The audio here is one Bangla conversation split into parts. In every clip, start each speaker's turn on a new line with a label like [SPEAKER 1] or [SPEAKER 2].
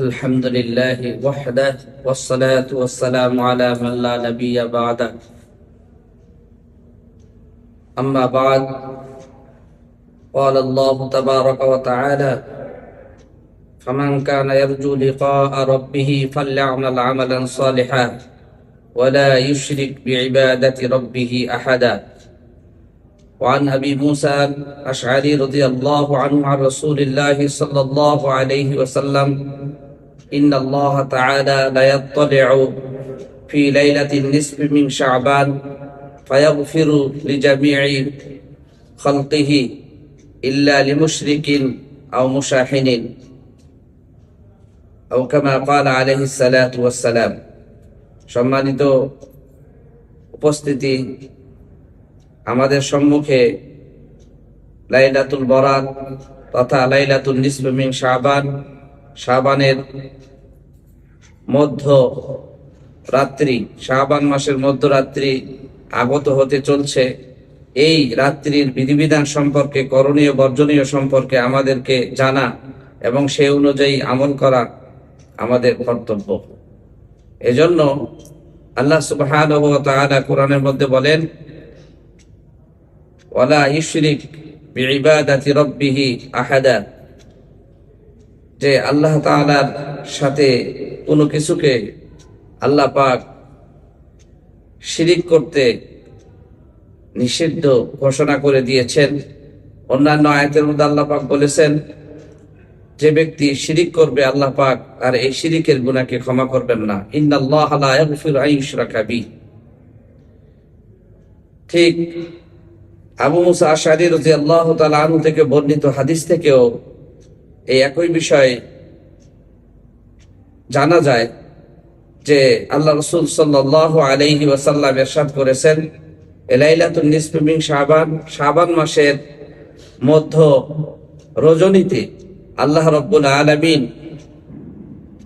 [SPEAKER 1] الحمد لله وحده والصلاة والسلام على من لا نبي بعده أما بعد قال الله تبارك وتعالى فمن كان يرجو لقاء ربه فليعمل عملا صالحا ولا يشرك بعبادة ربه أحدا وعن أبي موسى الأشعري رضي الله عنه عن رسول الله صلى الله عليه وسلم إن الله تعالى لا يطلع في ليلة النصف من شعبان فيغفر لجميع خلقه إلا لمشرك أو مشاحن أو كما قال عليه الصلاة والسلام সম্মানিত উপস্থিতি, আমাদের সম্মুখে লাইলাতুল বরাত তথা লাইলাতুল নিসফ মিন শাবান, শাবানের মধ্য রাত্রি, শাবান মাসের মধ্যরাত্রি আগত হতে চলছে। এই রাত্রির বিধিবিধান সম্পর্কে, করণীয় বর্জনীয় সম্পর্কে আমাদেরকে জানা এবং সেই অনুযায়ী আমল করা আমাদের কর্তব্য। এজন্য আল্লাহ সুবহানাহু ওয়া তাআলা কোরআনের মধ্যে বলেন, ওয়ালা ইউশরিক বিইবাদাতি রাব্বিহি আহাদা, যে আল্লাহ তাআলার সাথে কোনো কিছুকে আল্লাহ পাক শিরিক করতে নিষিদ্ধ ঘোষণা করে দিয়েছেন। অন্যান্য আয়াতের মধ্যে আল্লাহ পাক বলেছেন, যে ব্যক্তি শিরিক করবে আল্লাহ পাক আর এই শিরিকের গুনাহকে ক্ষমা করবেন না। ইন্নাল্লাহা লা ইয়াগফিরু আন ইউশরাকা বিহি। ঠিক আবু মুসা আশআরী রাদিয়াল্লাহু তাআলা আনহু থেকে বর্ণিত হাদিস থেকেও এই একই বিষয় জানা যায় যে আল্লাহ রাসূল সাল্লাল্লাহু আলাইহি ওয়াসাল্লাম ইরশাদ করেছেন, লাইলাতুন নিসফ মিন শাবান, শাবান মাসের মধ্য রজনীতে আল্লাহ রাব্বুল আলামিন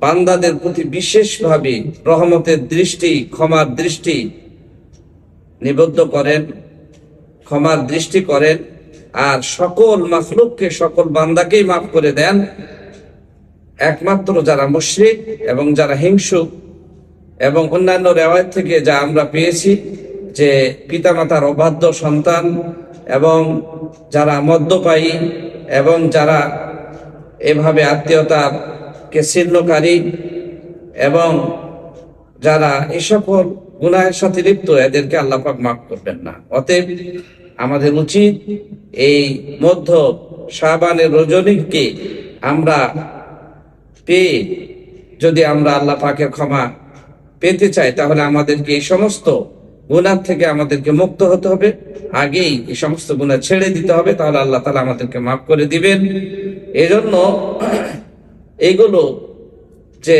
[SPEAKER 1] বান্দাদের প্রতি বিশেষভাবে রহমতের দৃষ্টি, ক্ষমার দৃষ্টি নিবদ্ধ করেন, ক্ষমার দৃষ্টি করেন আর সকল মাখলুককে, সকল বান্দাকেই মাফ করে দেন, একমাত্র যারা মুশরিক এবং যারা হিংসুক। এবং অন্যান্য রিওয়ায়াত থেকে যা আমরা পেয়েছি যে পিতামাতার অবাধ্য সন্তান এবং যারা মদ্যপায়ী এবং যারা এভাবে আত্মীয়তাকে ছিন্নকারী এবং যারা এই সকল গুনাহের সাথে লিপ্ত, এদেরকে আল্লাহ পাক মাফ করবেন না। অতএব আমাদের উচিত এই মধ্য শাবানের রজনীকে আমরা পেয়ে যদি আমরা আল্লাহ পাকের ক্ষমা পেতে চাই, তাহলে আমাদেরকে এই সমস্ত গুনাহ থেকে আমাদেরকে মুক্ত হতে হবে, আগেই এই সমস্ত গুনাহ ছেড়ে দিতে হবে, তাহলে আল্লাহ তাআলা আমাদেরকে মাফ করে দিবেন। এজন্য এইগুলো যে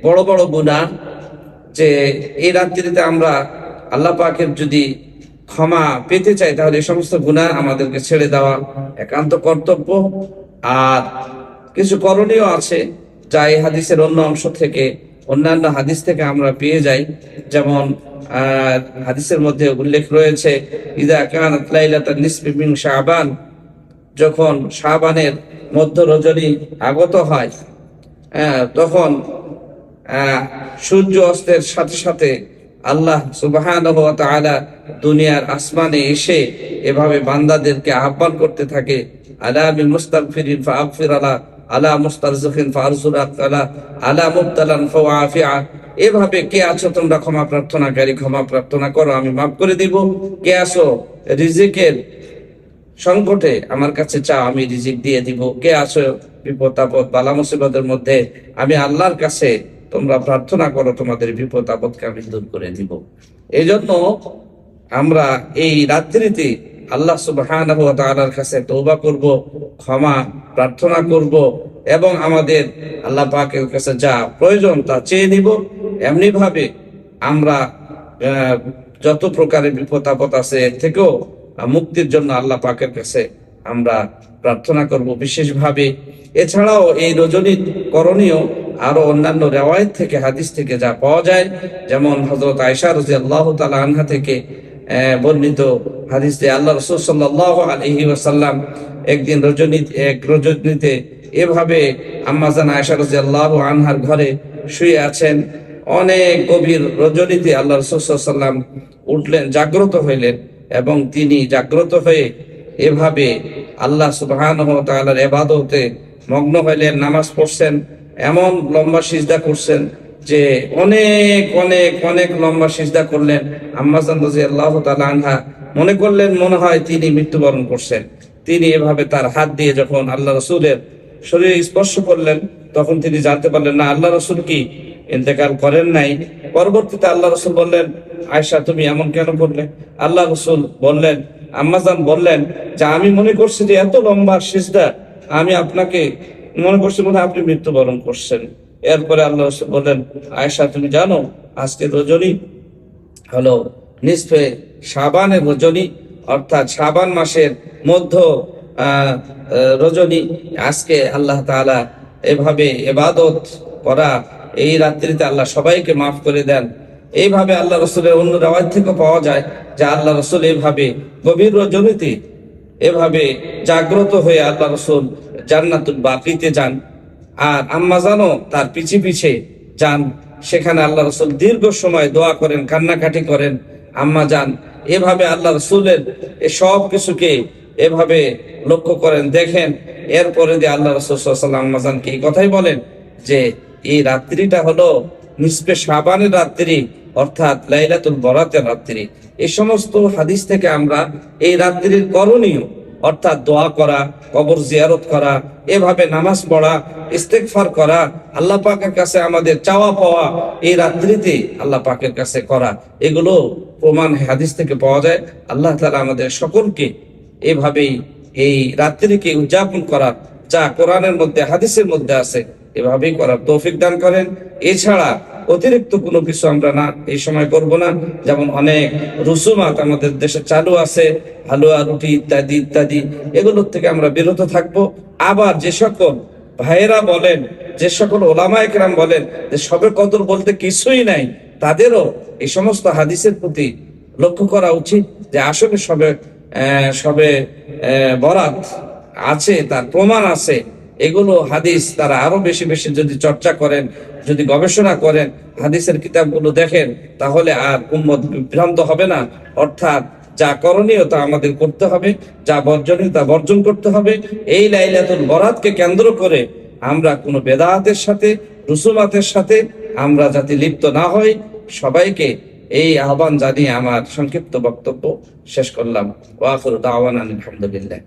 [SPEAKER 1] বড় বড় গুনাহ, যে এই রাত্রিতে আমরা আল্লাহ পাকের যদি ক্ষমা পেতে চাই, তাহলে এই সমস্ত গুনাহ আমাদেরকে ছেড়ে দেওয়া একান্ত কর্তব্য। আর কিছু করণীয় আছে যা এই হাদিসের অন্য অংশ থেকে, অন্যান্য হাদিস থেকে আমরা পেয়ে যাই। যেমন হাদিসের মধ্যে উল্লেখ রয়েছে, ইযা কানাত লাইলাতুন নিসফি মিন শাবান, যখন শাবানের মধ্য রজনী আগত হয়, তখন সূর্য অস্তের সাথে সাথে আল্লাহ সুবহানাহু ওয়া তাআলা দুনিয়ার আসমানে এসে এভাবে বান্দাদেরকে আহ্বান করতে থাকে, আলা বিল মুস্তাগফিরিন ফাগফির আলা, আলা মুস্তারজিকিন ফারজুক আলা, আলা মুবতালান ফাওয়াফিআ। এভাবে কে আছো তোমরা ক্ষমা প্রার্থনাকারী, ক্ষমা প্রার্থনা করো, আমি মাফ করে দিব। কে আছো রিজিকের সংকটে, আমার কাছে চাও, আমি রিজিক দিয়ে দিব। কে আছো বিপদ আপদ বালা মুসিবতের মধ্যে, আমি আল্লাহর কাছে তোমরা প্রার্থনা করো, তোমাদের বিপদ আপদকে আমি দূর করে দিব। এই জন্য আমরা এই রাত্রিতে আল্লাহ সুবহানাহু ওয়া তাআলার কাছে তওবা করব, ক্ষমা প্রার্থনা করব এবং আমাদের আল্লাহ পাকের কাছে যা প্রয়োজন তা চেয়ে নিব। এমনি ভাবে আমরা যত প্রকারের বিপদ আপদ আছে এর থেকেও মুক্তির জন্য আল্লাহ পাকের কাছে আমরা প্রার্থনা করব বিশেষভাবে। এছাড়াও এই রজনীর করণীয় আরো অন্যান্য রিওয়ায়াত থেকে, হাদিস থেকে যা পাওয়া যায়, যেমন হযরত আয়েশা রাদিয়াল্লাহু তাআলা আনহা থেকে বর্ণিত হাদিসে আল্লাহ রাসূল সাল্লাল্লাহু আলাইহি ওয়াসাল্লাম একদিন রজনীতে এভাবে আম্মা জান আয়েশা রাদিয়াল্লাহু আনহার ঘরে শুয়ে আছেন। অনেক গভীর রজনীতে আল্লাহ রাসূল সাল্লাল্লাহু আলাইহি ওয়াসাল্লাম উঠলেন, জাগ্রত হইলেন, এবং তিনি জাগ্রত হয়ে এভাবে আল্লাহ সুবহানাহু ওয়া তাআলার ইবাদতে মগ্ন হইলেন, নামাজ পড়ছেন, এমন লম্বা সিজদা করছেন যে অনেক অনেক অনেক লম্বা সিজদা করলেন। আম্মা জান রাদিয়াল্লাহু তাআলা আনহা মনে করলেন মনে হয় তিনি মৃত্যুবরণ করছেন। তিনি এভাবে তার হাত দিয়ে যখন আল্লাহ রাসূলের শরীরে স্পর্শ করলেন, তখন তিনি জানতে পারলেন না আল্লাহ রাসূল কি ইন্তেকাল করেন নাই। পরবর্তীতে আল্লাহ রাসূল বললেন, আয়েশা তুমি এমন কেন করলে? আল্লাহ রাসূল বললেন, আম্মাজান বললেন যে আমি মনে করছি যে এত লম্বা সিজদা, আমি আপনাকে মনে করছি মনে হয় আপনি মৃত্যুবরণ করছেন। এরপরে আল্লাহ রাসূল বললেন, আয়েশা তুমি জানো আজকে রজনী হলো নিসফে শাবানের রজনী, অর্থাৎ শাবান মাসের মধ্য রজনী। আজকে আল্লাহ তাআলা এভাবে ইবাদত করা, এই রাত্রিতে আল্লাহ সবাইকে মাফ করে দেন। এইভাবে আল্লাহ রাসূলের অন্য রাওয়ায়াত থেকে পাওয়া যায় যে আল্লাহ রাসূল এভাবে গভীর রজনীতে এভাবে জাগ্রত হয়ে আল্লাহ রাসূল জান্নাতুল বাকিতে যান, আর আম্মা জানও তার পিছে পিছে যান। সেখানে আল্লাহ রাসূল দীর্ঘ সময় দোয়া করেন, কান্নাকাটি করেন। আম্মা যান এভাবে আল্লাহ রাসূলের সব কিছুকে এভাবে লক্ষ্য করেন, দেখেন। এরপরে দিয়ে আল্লাহ রাসূল সাল্লাল্লাহু আলাইহি ওয়াসাল্লাম আম্মা জানকে এই কথাই বলেন যে এই রাত্রিটা হলো নিসফে শাবানের রাত্রি, অর্থাৎ লাইলাতুল বরাতের রাত্রি। এই সমস্ত হাদিস থেকে আমরা এই রাত্রির করণীয়, অর্থাৎ দোয়া করা, কবর জিয়ারত করা, এভাবে নামাজ পড়া, ইস্তেগফার করা, আল্লাহ পাকের কাছে আমাদের চাওয়া পাওয়া এই রাত্রিতে আল্লাহ পাকের কাছে করা, এগুলো প্রমাণ হাদিস থেকে পাওয়া যায়। আল্লাহ তাআলা আমাদের সকলকে এভাবেই এই রাত্রিকে উদযাপন করার, যা কোরআনের মধ্যে হাদিসের মধ্যে আছে, এভাবেই করার তৌফিক দান করেন। এছাড়া অতিরিক্ত কোনো কিছু আমরা না এই সময় করব না। যেমন অনেক রুসুমাত আমাদের দেশে চালু আছে, হালুয়া রুটি ইত্যাদি ইত্যাদি, এগুলোর থেকে আমরা বিরত থাকব। আবার যে সকল ভাইয়েরা বলেন, যে সকল ওলামায়ে কেরাম বলেন যে শবে কদর বলতে কিছুই নাই, তাদেরও এই সমস্ত হাদিসের প্রতি লক্ষ্য করা উচিত যে আসলে সবে বরাত আছে, তার প্রমাণ আছে। এগুলো হাদিস তারা আরো বেশি বেশি যদি চর্চা করেন, যদি গবেষণা করেন, হাদিসের কিতাবগুলো দেখেন, তাহলে আর উম্মত বিভ্রান্ত হবে না। অর্থাৎ যা করণীয় তা আমাদের করতে হবে, যা বর্জনীয় তা বর্জন করতে হবে। এই লাইলাতুল বরাতকে কেন্দ্র করে আমরা কোনো বেদাতের সাথে, রুসুমাতের সাথে আমরা যাতে লিপ্ত না হই, সবাইকে এই আহ্বান জানিয়ে আমার সংক্ষিপ্ত বক্তব্য শেষ করলাম। ওয়া আখিরু দাওয়ানা আলহামদুলিল্লাহ।